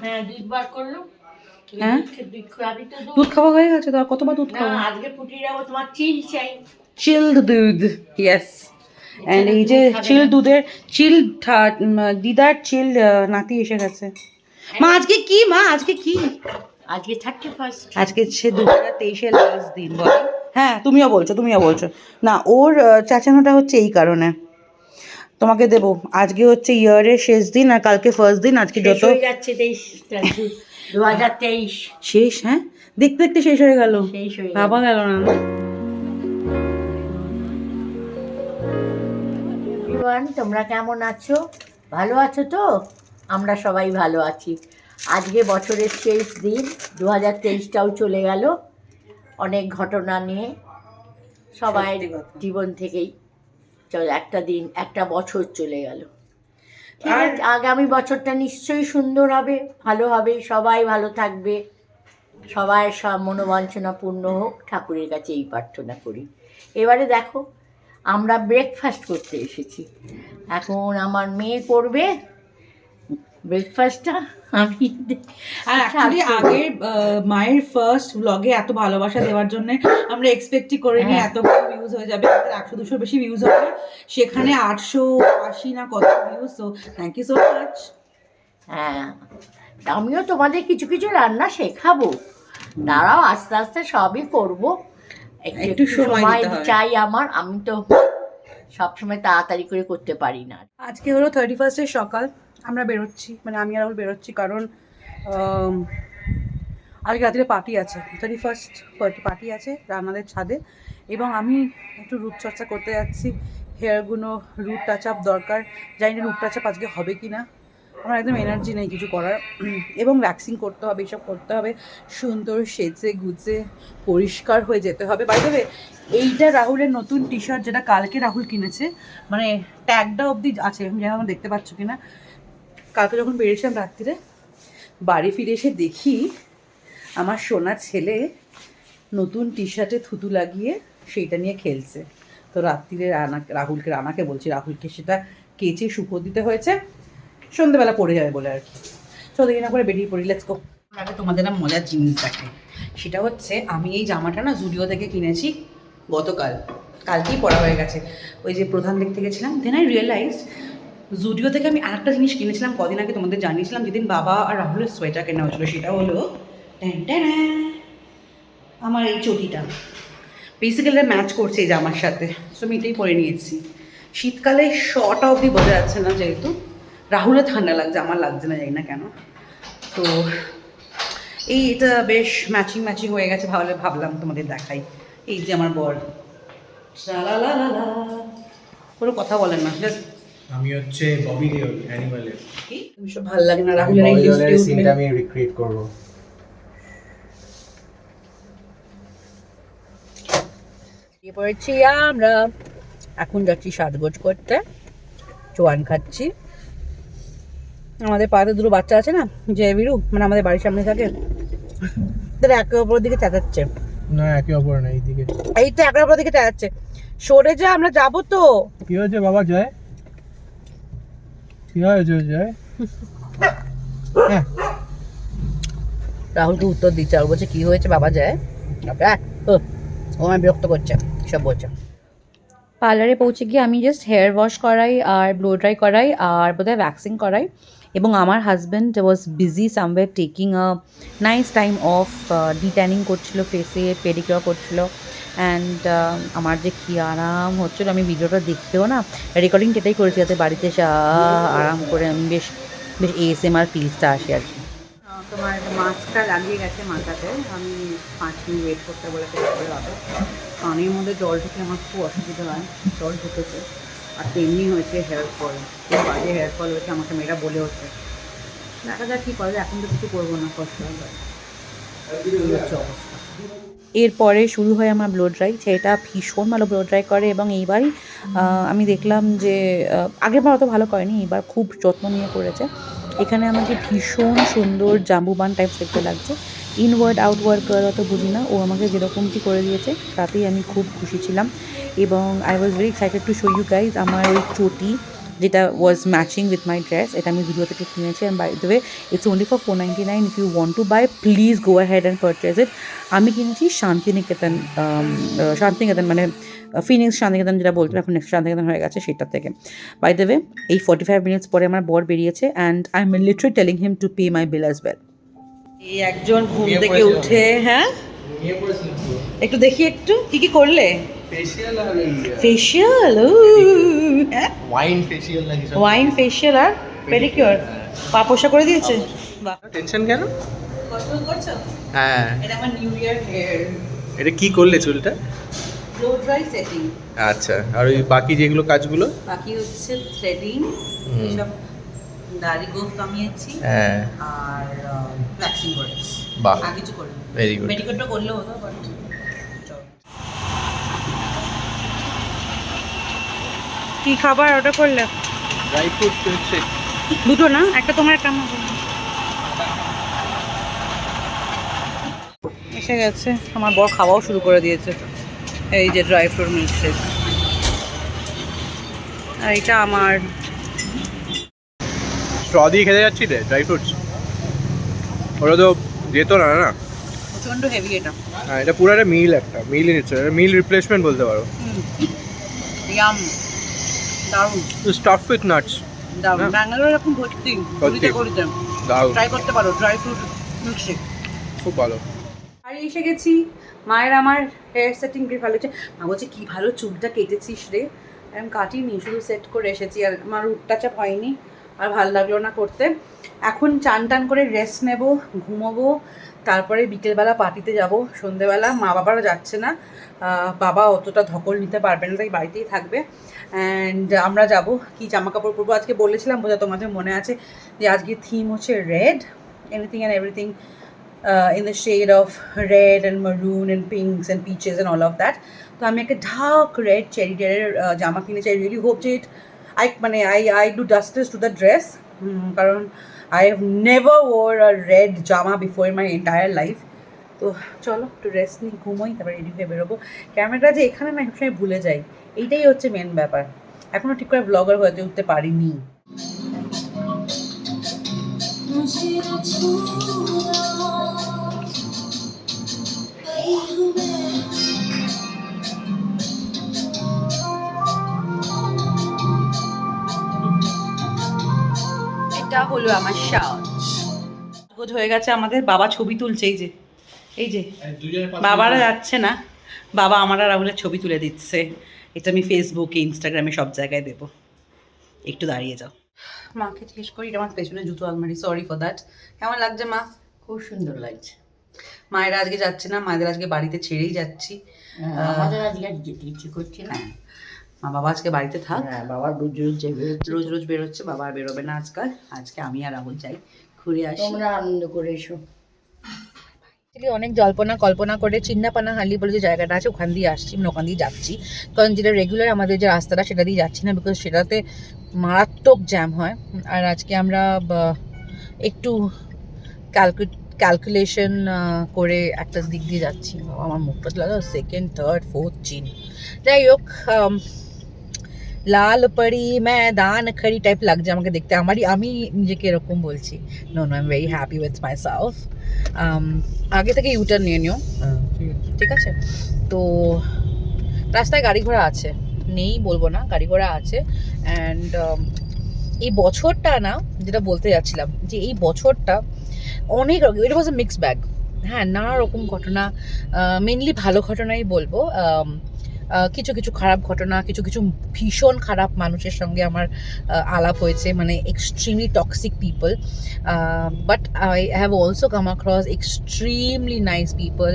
হ্যাঁ দুধ বার করলো। হ্যাঁ দুধ খাবি তো? দুধ খাওয়া হয়ে গেছে তো, আর কতবার দুধ খাবো? আজকে ফুটিয়ে যাবো, তোমার চিল চাই। চিল্ড দুধ, ইয়েস। অ্যান্ড এই যে চিল দুধের চিল দিদার চিল নাতি এসে গেছে। মা আজকে কি, মা আজকে কি? আজকে 31st। আজকে সে 2023-এর লাস্ট দিন বলে। হ্যাঁ তুমিও বলছো না, ওর চাচানোটা হচ্ছে এই কারণে। তোমাকে দেবো, আজকে হচ্ছে ইয়ারের শেষ দিন আর কালকে ফার্স্ট দিন। আজকে যত হয়ে যাচ্ছে 2023 শেষ, হ্যাঁ দেখতে দেখতে শেষ হয়ে গেল, ভাবা গেল না। তোমরা কেমন আছো? ভালো আছো তো? আমরা সবাই ভালো আছি। আজকে বছরের শেষ দিন, 2023টাও চলে গেল অনেক ঘটনা নিয়ে। সবাই জীবন থেকেই একটা দিন, একটা বছর চলে গেল। আর আগামী বছরটা নিশ্চয়ই সুন্দর হবে, ভালো হবে, সবাই ভালো থাকবে, সবাই সব মনোবাঞ্ছনা পূর্ণ হোক, ঠাকুরের কাছে এই প্রার্থনা করি। এবারে দেখো, আমরা ব্রেকফাস্ট করতে এসেছি। এখন আমার মেয়ে করবে ব্রেকফাস্টটা। আমি আর অ্যাকচুয়ালি আগের মায়ের ফার্স্ট ব্লগে এত ভালোবাসা দেওয়ার জন্য আমরা এক্সপেক্টই করিনি এত ভিউজ হয়ে যাবে। 100-200 বেশি ভিউজ হবে, সেখানে 880 না কত views. So thank you so much. হ্যাঁ, আমিও তোমাদের কিছু কিছু রান্না শেখাবো, দাঁড়াও আস্তে আস্তে সবই করবো। একটু সময় চাই আমার, আমি তো সবসময় তাড়াতাড়ি করে করতে পারি না। আজকে হলো 31st-এর সকাল, আমরা বেরোচ্ছি, মানে আমি আর বেরোচ্ছি, কারণ আজকে রাত্রে পার্টি আছে, 31st পার্টি আছে রান্নাদের ছাদে, এবং আমি একটু রূপচর্চা করতে যাচ্ছি। হেয়ারগুলো রুট টাচ আপ দরকার, জানি না রুট টাচ আপ আজকে হবে কি না, আমার একদম এনার্জি নেই কিছু করার। এবং ভ্যাক্সিন করতে হবে, এসব করতে হবে, সুন্দর সেজে গুজে পরিষ্কার হয়ে যেতে হবে। বাই দ্য ওয়ে, এইটা রাহুলের নতুন টি শার্ট, যেটা কালকে রাহুল কিনেছে, মানে ট্যাগটা অবধি আছে, যেমন দেখতে পাচ্ছ কিনা। কালকে যখন বেরিয়েছিলাম রাত্রিরে, বাড়ি ফিরে এসে দেখি আমার সোনা ছেলে নতুন টি শার্টে থুতু লাগিয়ে সেইটা নিয়ে খেলছে। তো রাত্রিরে রানাকে বলছি, রাহুলকে সেটা কেচে শুকো দিতে হয়েছে, সন্ধ্যেবেলা পড়ে যাবে বলে আর কি। চলো দেখি না করে বেরিয়ে পড়ি, লেটস গো। আগে তোমাদের না মজার জিনিস দেখে, সেটা হচ্ছে আমি এই জামাটা না জুডিও থেকে কিনেছি কালকেই পরা হয়ে গেছে। ওই যে প্রধান দেখতে গেছিলাম, দেন আই রিয়েলাইজ জুডিও থেকে আমি আরেকটা জিনিস কিনেছিলাম কদিন আগে, তোমাদের জানিয়েছিলাম যেদিন বাবা আর রাহুলের সোয়েটার কেনা হয়েছিল। সেটা হলো আমার এই চটিটা, বেসিক্যালি ম্যাচ করছে এই জামার সাথে, সো আমি এটাই পরে নিয়েছি। শীতকালে শর্ট অবধি বোঝা যাচ্ছে না, যেহেতু রাহুলের ঠান্ডা লাগছে, আমার লাগছে না, জানি না কেন। তো এটা বেশ ম্যাচিং হয়ে গেছে, ভাবলাম তোমাদের দেখাই। এই যে আমার বর, কোনো কথা বলেন না, জাস্ট আমি হচ্ছে ববি দেওল অ্যানিমালের। কি সব ভালো লাগে না রাহুলের এই লিপস্টিক সিনটা আমি রিক্রিয়েট করব। দিয়ে পড়েছি আমরা, এখন যাচ্ছি সাজগোজ করতে, চোয়ান খাচ্ছি। আমাদের পাড়াতে দুটো বাচ্চা আছে না, যে বিরু, মানে আমাদের বাড়ির সামনে থাকে, তারা একে অপরের দিকে চেঁচাচ্ছে। না একে অপর না, এইদিকে, এই তো একে অপরের দিকে চেঁচাচ্ছে, সরে যা, আমরা যাবো তো। কি হয়েছে বাবা জয়? কি হয়েছে জয়? রাহুলকে উত্তর দিচ্ছে, আর বলছে কি হয়েছে বাবা যায়, ও আমায় বিরক্ত করছে, সব বলছে। পার্লারে পৌঁছে গিয়ে আমি জাস্ট হেয়ার ওয়াশ করাই আর ব্লো ড্রাই করাই আর বোধহয় ভ্যাক্সিং করাই, এবং আমার husband was busy somewhere taking a nice time off, detanning করছিল ফেসে, পেডিকিউর করছিল। অ্যান্ড আমার যে কী আরাম হচ্ছিলো, আমি ভিডিওটা দেখতেও না রেকর্ডিং এটাই করেছি, যাতে বাড়িতে এসে আরাম করে আমি বেশ ASMR ফিলসটা আসে আর কি। তোমার মাস্কটা লাগিয়ে গেছে মাথাতে, আমি 5 মিনিট ওয়েট করতে বলেছে, করে হবে। পানির মধ্যে জল ঢুকে আমার খুব অসুবিধা হয়, জল ঢুকেছে, আর তেমনি হয়েছে হেয়ার ফল, খুব বাজে হেয়ার ফল হয়েছে, আমাকে মেয়েরা বলে হচ্ছে। দেখা যাক কী করে, এখন তো কিছু করবো না, কষ্ট হবে, হচ্ছে অবস্থা। এরপরে শুরু হয় আমার ব্লো ড্রাই, সেটা ভীষণ ভালো ব্লো ড্রাই করে, এবং এইবারই আমি দেখলাম যে আগেরবার অত ভালো করেনি, এবার খুব যত্ন নিয়ে করেছে। এখানে আমাকে ভীষণ সুন্দর জাম্বুবান টাইপ দেখতে লাগছে, ইনওয়ার্ড আউটওয়ার্ড কার অত বুঝি না, ও আমাকে যেরকমটি করে দিয়েছে তাতেই আমি খুব খুশি ছিলাম। এবং I was very excited to show you guys আমার ওই চটি যেটা was matching with my dress. এটা আমি ভিডিও থেকে কিনেছি, and by the way it's only for 499। If you want to buy please go ahead and purchase it. আমি কিনেছি শান্তিনিকেতন, শান্তিনিকেতন মানে ফিনিক্স শান্তিনিকেতন যেটা বলতো, এখন নেক্সট শান্তিনিকেতন হয়ে গেছে সেটার থেকে। বাই দ্য ওয়ে এই 45 মিনিটস পরে আমার বর বেরিয়েছে, and I am literally telling him to pay my bill as well. এই একজন ঘুম থেকে উঠে, হ্যাঁ একটু দেখি একটু কি কি করলে। ফেশিয়াল, ওয়াইন ফেশিয়াল নাকি ওয়াইন ফেশিয়াল আর পেডিকিউর, পা পোষা করে দিয়েছে। বাহ, টেনশন কেন? কন্ট্রোল করছো? হ্যাঁ, এটা আমার নিউ ইয়ার হেয়ার, এটা কি করলে চুলটা? Blow dry setting. আচ্ছা, আর ওই বাকি যেগুলো কাজগুলো? বাকি হচ্ছে থ্রেডিং, এইসব দাড়ি গোফ কামিয়েছি, হ্যাঁ, আর ভ্যাকসিন করেছি। বাহ, আর কিছু করিনি। Very good. মেডিকেলটা করলেও হতো, বাট কি খাবার অর্ডার করলে? Dry fruit milkshake. দুটো না, একটা তোমার একটা আমার। এসে গেছে, আমার বর খাওয়াও শুরু করে দিয়েছে। এই যে ড্রাই ফ্রুট মিল্কশেক, আর এটা আমার। স্ট্র দিয়ে খেতে যাচ্ছি রে ড্রাই ফ্রুটস, ওটা তো যেত না না। প্রচণ্ড হেভি এটা। হ্যাঁ, এটা পুরো একটা মিল, একটা মিল নিচ্ছে, মিল রিপ্লেসমেন্ট বলতে পারো। ইয়াম, দারুণ স্টাফ উইথ নাটস। দারুণ। হ্যাঁ। ব্যাঙ্গালোর এখন ভর্তি ভর্তি। করিতে, দারুণ, ট্রাই করতে পারো ড্রাই ফ্রুট মিল্কশেক। খুব ভালো। আর এসে গেছি, মায়ের আমার হেয়ার সেটিং বেশ ভালো হচ্ছে। মা বলছে কী ভালো চুলটা কেটেছিস রে। আমি কাটিনি, শুধু সেট করে এসেছি, আর আমার উঠটাচাপ হয়নি, আর ভালো লাগলো না করতে। এখন চান টান করে রেস্ট নেব, ঘুমোবো, তারপরে বিকেলবেলা পার্টিতে যাব। সন্ধেবেলা মা বাবারা যাচ্ছে না, বাবা অতটা ধকল নিতে পারবে না, তাই বাড়িতেই থাকবে। অ্যান্ড আমরা যাব, কি জামা কাপড় পরবো আজকে বলেছিলাম বোঝা, তোমাদের মনে আছে যে আজকে থিম হচ্ছে red, anything and everything in the shade of red and maroon and pinks and peaches and all of that. তো আমি একটা dark red cherry red জামা কিনেছি। I really hope that I do justice to the dress, কারণ I have never wore a red জামা before in my entire life. তো চলো একটু রেস্ট নিই, ঘুমোই, তারপরে রেডি হয়ে বেরোবো। ক্যামেরাটা যে এখানে না সবসময় ভুলে যাই, এইটাই হচ্ছে মেন ব্যাপার। এখনও ঠিক করে ব্লগার হয়ে উঠতে পারিনি। এটা হলো আমার সাজ, গোজ হয়ে গেছে আমাদের। বাবা ছবি তুলছে, এই যে বাবারা যাচ্ছে না, বাবা আমার আর রাহুলের ছবি তুলে দিচ্ছে। এটা আমি ফেসবুকে, ইনস্টাগ্রামে সব জায়গায় দেবো। একটু দাঁড়িয়ে যাও, মাকে জিজ্ঞেস করি। এটা আমার পেছনে জুতো আলমারি, সরি ফর দ্যাট। কেমন লাগছে মা? খুব সুন্দর লাগছে। মায়েরা আজকে যাচ্ছে না, মায়েদের আজকে বাড়িতে ছেড়েই যাচ্ছি। আমাদের আজকে আর যেতে ইচ্ছে করছে না। মা বাবা আজকে বাড়িতে থাক। হ্যাঁ, বাবা রোজ রোজ যাবে, রোজ রোজ বেরোচ্ছে, বাবা আর বেরোবে না আজকাল। আজকে আমি আর রাহুল যাই, ঘুরে আসি। তোমরা আনন্দ করে এসো। অনেক জল্পনা কল্পনা করে চিন্নাপানা হালি বলে যে জায়গাটা আছে, ওখান দিয়ে আসছি, মানে ওখান দিয়ে যাচ্ছি। কারণ যেটা রেগুলার আমাদের যে রাস্তাটা সেটা দিয়ে যাচ্ছি না, বিকজ সেটাতে মারাত্মক জ্যাম হয়। আর আজকে আমরা একটু ক্যালকুলেশন করে একটা দিক দিয়ে যাচ্ছি। আমার মুখটা লাগা সেকেন্ড থার্ড ফোর্থ চিন, যাই হোক। লাল পড়ি ময়দান খড়ি টাইপ লাগছে আমাকে দেখতে, আমি নিজেকে এরকম বলছি। No no, I am very happy with myself. আগে থেকে ইউটার্ন নিয়ে নিও, ঠিক আছে? তো রাস্তায় গাড়ি ঘোড়া আছে, নেই বলবো না, গাড়ি ঘোড়া আছে। অ্যান্ড এই বছরটা না, যেটা বলতে যাচ্ছিলাম, যে এই বছরটা অনেক, ইট ওয়াজ এ মিক্স ব্যাগ। হ্যাঁ, নানা রকম ঘটনা, মেনলি ভালো ঘটনাই বলবো। কিছু কিছু খারাপ ঘটনা, কিছু কিছু ভীষণ খারাপ মানুষের সঙ্গে আমার আলাপ হয়েছে, মানে extremely toxic people. But I have also come across extremely nice people,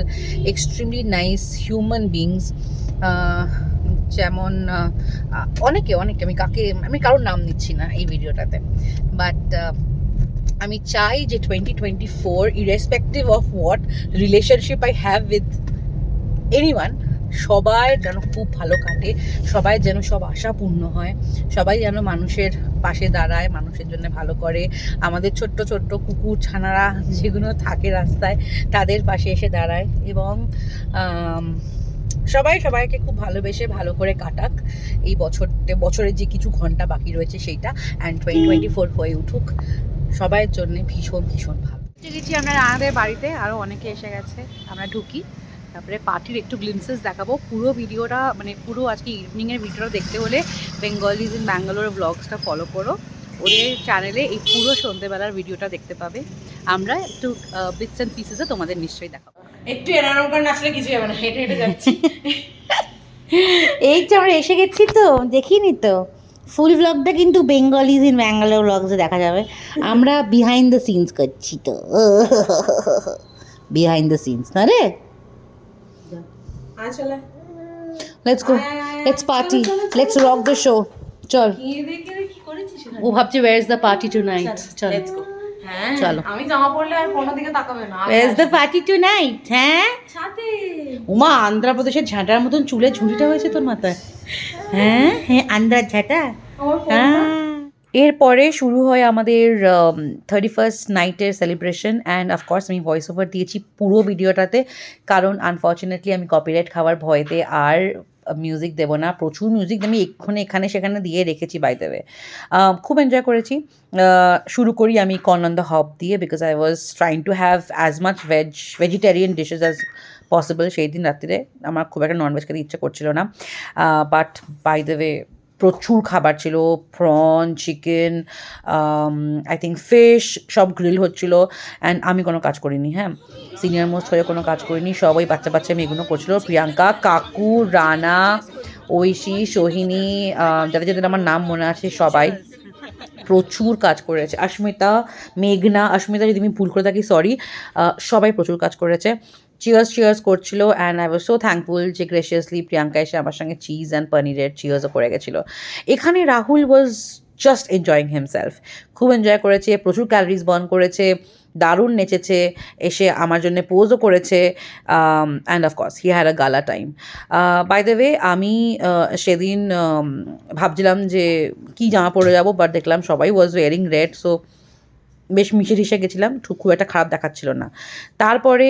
extremely nice human beings. যেমন অনেকে, আমি কারোর নাম নিচ্ছি না এই ভিডিওটাতে। বাট আমি চাই যে 2024, irrespective of what relationship I have with anyone, সবাই যেন খুব ভালো কাটে, সবাই যেন সব আশা পূর্ণ হয়, সবাই যেন মানুষের পাশে দাঁড়ায়, মানুষের জন্য ভালো করে। আমাদের ছোট্ট ছোট্ট কুকুর ছানারা যেগুলো থাকে রাস্তায়, তাদের পাশে এসে দাঁড়ায়। এবং সবাই সবাইকে খুব ভালোবেসে ভালো করে কাটাক এই বছরের যে কিছু ঘন্টা বাকি রয়েছে সেইটা, অ্যান্ড 2024 হয়ে উঠুক সবাইয়ের জন্য ভীষণ ভীষণ ভালো। গেছি আমরা রানাদের বাড়িতে, আরও অনেকে এসে গেছে, আমরা ঢুকি, তারপরে পার্টির একটু গ্লিমসেস দেখাবো। পুরো ভিডিওটা মানে পুরো আজকে ইভিনিংয়ের ভিডিওটা দেখতে হলে বেঙ্গলিজ ইন ব্যাঙ্গালোর ব্লগসটা ফলো করো, ওদের চ্যানেলে এই পুরো সন্ধ্যেবেলার ভিডিওটা দেখতে পাবে। আমরা একটু বিটস অ্যান্ড পিসেসে তোমাদের নিশ্চয়ই দেখাবো। একটু এরানোকার নাচলে কিছু যাবে না, হেঁটে হেঁটে যাচ্ছি। এই তো আমরা এসে গেছি, তো দেখিনি তো ফুল ব্লগটা কিন্তু বেঙ্গলিজ ইন ব্যাঙ্গালোর ব্লগসে দেখা যাবে। আমরা বিহাইন্ড দ্য সিনস করছি, তো বিহাইন্ড দ্য সিনস না রে। চলে let's go, let's party, let's rock the show. চল, কি করেছিস? ও ভাবছি where is the party tonight. চল লেটস গো। হ্যাঁ চলো। আমি জামা পরলে আর কোনো দিকে তাকাবে না। Where is the party tonight? হ্যাঁ সাথে উমা, আন্ধ্রপ্রদেশের ঝাঁটার মতন চুলে ঝুঁটিটা হয়েছে তোর মাথায়। হ্যাঁ হ্যাঁ, আন্ধ্রার ঝাঁটা। এরপরে শুরু হয় আমাদের 31st নাইটের সেলিব্রেশন, অ্যান্ড অফকোর্স আমি ভয়েস ওভার দিয়েছি পুরো ভিডিওটাতে, কারণ আনফর্চুনেটলি আমি কপিরাইট খাওয়ার ভয়েতে আর মিউজিক দেবো না। প্রচুর মিউজিক আমি এখানে সেখানে দিয়ে রেখেছি বাই দ্য ওয়ে। খুব এনজয় করেছি। শুরু করি আমি কর্ন অন দ্য হব দিয়ে, because I was trying to have as much vegetarian dishes as possible. সেই দিন রাত্রিরে আমার খুব একটা ননভেজ খেতে ইচ্ছে করছিল না, বাট বাই দ্য ওয়ে প্রচুর খাবার ছিল, prawn, chicken, I think fish, সব গ্রিল হচ্ছিল। অ্যান্ড আমি কোনো কাজ করিনি, হ্যাঁ, সিনিয়র মোস্ট হয়ে কোনো কাজ করিনি, সবাই বাচ্চা মেয়েগুলো করছিল। প্রিয়াঙ্কা, কাকু, রানা, ঐশী, সোহিনী, যাদের যাদের আমার নাম মনে আছে সবাই প্রচুর কাজ করেছে। অস্মিতা, মেঘনা, অস্মিতা যদি আমি ভুল করে থাকি সরি, সবাই প্রচুর কাজ করেছে। চিয়ার্স করছিল, and I was so thankful যে গ্রেসিয়াসলি প্রিয়াঙ্কা এসে আমার সঙ্গে চিজ অ্যান্ড পনিরের চিয়ার্সও করে গেছিলো। এখানে Rahul was just enjoying himself, খুব এনজয় করেছে, প্রচুর ক্যালোরিজ বার্ন করেছে, দারুণ নেচেছে, এসে আমার জন্য পোজও করেছে, and of course he had a গালা টাইম। বাই দ্য ওয়ে আমি সেদিন ভাবছিলাম যে কী জামা পরে যাবো, বাট দেখলাম সবাই ওয়াজ ওয়ারিং রেড, সো বেশ মিশে গেছিলাম, খুব একটা খারাপ দেখাচ্ছিল না। তারপরে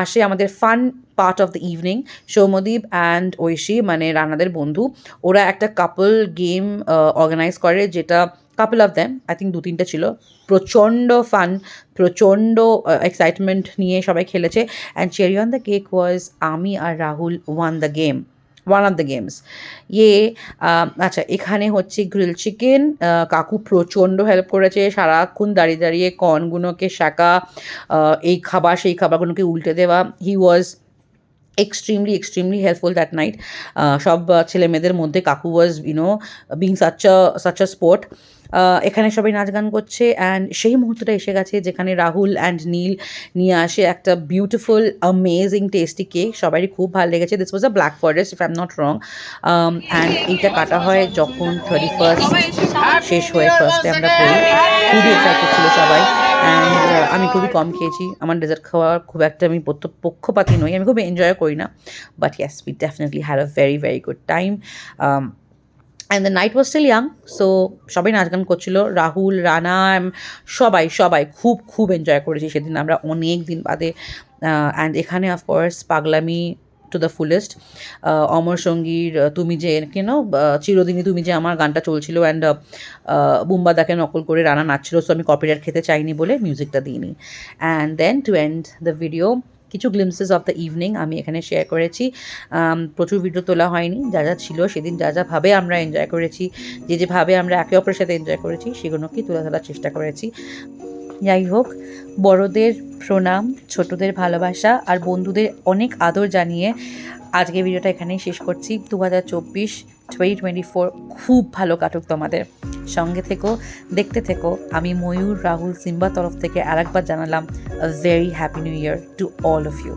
আসে আমাদের fun part of the evening. Soumyadip and Oishi, মানে রানাদের বন্ধু, ওরা একটা কাপল গেম অর্গানাইজ করে, যেটা couple of them I think 2-3টা ছিল। প্রচণ্ড ফান, প্রচণ্ড এক্সাইটমেন্ট নিয়ে সবাই খেলেছে। And cherry on the cake was আমি আর Rahul one of the games. আচ্ছা, এখানে হচ্ছে গ্রিল চিকেন, কাকু প্রচণ্ড হেল্প করেছে, সারাক্ষণ দাঁড়িয়ে কর্নগুলোকে শাঁকা, এই খাবার সেই খাবারগুলোকে উল্টে দেওয়া। হি ওয়াজ extremely helpful that night. সব ছেলে মেয়েদের মধ্যে কাকু was being such a sport. এখানে সবাই নাচ গান করছে, অ্যান্ড সেই মুহূর্তটা এসে গেছে যেখানে রাহুল অ্যান্ড নীল নিয়ে আসে একটা বিউটিফুল অ্যামেজিং টেস্টি কেক, সবারই খুব ভালো লেগেছে। This was a black forest if I am not wrong, and এইটা কাটা হয় যখন 31st শেষ হয়ে ফার্স্টে আমরা করি। খুবই এক্সাইটেড ছিল সবাই, অ্যান্ড আমি খুবই কম খেয়েছি, আমার ডেজার্ট খাওয়ার খুব একটা আমি পক্ষপাতী নই, আমি খুব এনজয় করি না, but yes we definitely had a very good time. And the night was still young, so সবাই নাচ গান করছিল, রাহুল, রানা, সবাই খুব এনজয় করেছি সেদিন আমরা অনেক দিন বাদে। অ্যান্ড এখানে অফকোর্স পাগলামি টু দ্য ফুলেস্ট। অমর সঙ্গীর তুমি যে চিরদিনই তুমি যে আমার গানটা চলছিল, অ্যান্ড বুম্বাদাকে নকল করে রানা নাচছিল, সো আমি কপিরাইট খেতে চাইনি বলে মিউজিকটা দিইনি। And then to end the video, কিছু গ্লিমসেস অফ দ্য ইভিনিং আমি এখানে শেয়ার করেছি। প্রচুর ভিডিও তোলা হয়নি, যা ছিল সেদিন যাভাবে আমরা এনজয় করেছি, যেভাবে আমরা একে অপরের সাথে এনজয় করেছি সেগুলোকেই তুলে ধরার চেষ্টা করেছি। যাই হোক, বড়দের প্রণাম, ছোটদের ভালোবাসা আর বন্ধুদের অনেক আদর জানিয়ে আজকে ভিডিওটা এখানেই শেষ করছি। 2024 খুব ভালো কাটুক তোমাদের, সঙ্গে থেকো, দেখতে থেকো। আমি ময়ূর, রাহুল, সিম্বার তরফ থেকে আরেকবার জানালাম a very happy new year to all of you.